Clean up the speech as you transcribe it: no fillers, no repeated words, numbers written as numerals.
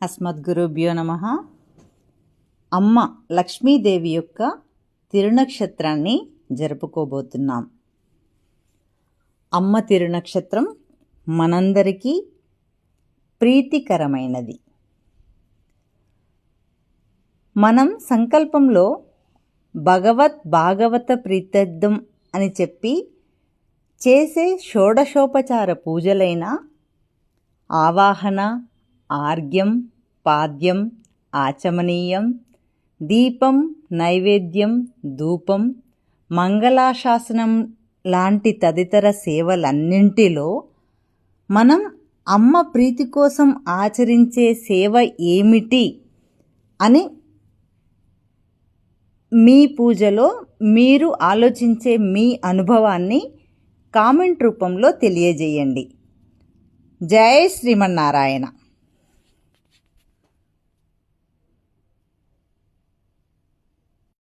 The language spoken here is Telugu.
అస్మద్గురుభ్యో నమః. అమ్మ లక్ష్మీదేవి యొక్క తిరునక్షత్రాన్ని జరుపుకోబోతున్నాం. అమ్మ తిరునక్షత్రం మనందరికీ ప్రీతికరమైనది. మనం సంకల్పంలో భాగవత ప్రీత్యర్థం అని చెప్పి చేసే షోడశోపచార పూజలైన ఆవాహన, ఆర్ఘ్యం, పాద్యం, ఆచమనీయం, దీపం, నైవేద్యం, ధూపం, మంగళాశాసనం లాంటి తదితర సేవలన్నింటిలో మనం అమ్మ ప్రీతి కోసం ఆచరించే సేవ ఏమిటి అని మీ పూజలో మీరు ఆలోచించే మీ అనుభవాన్ని కామెంట్ రూపంలో తెలియజేయండి. జై శ్రీమన్నారాయణ.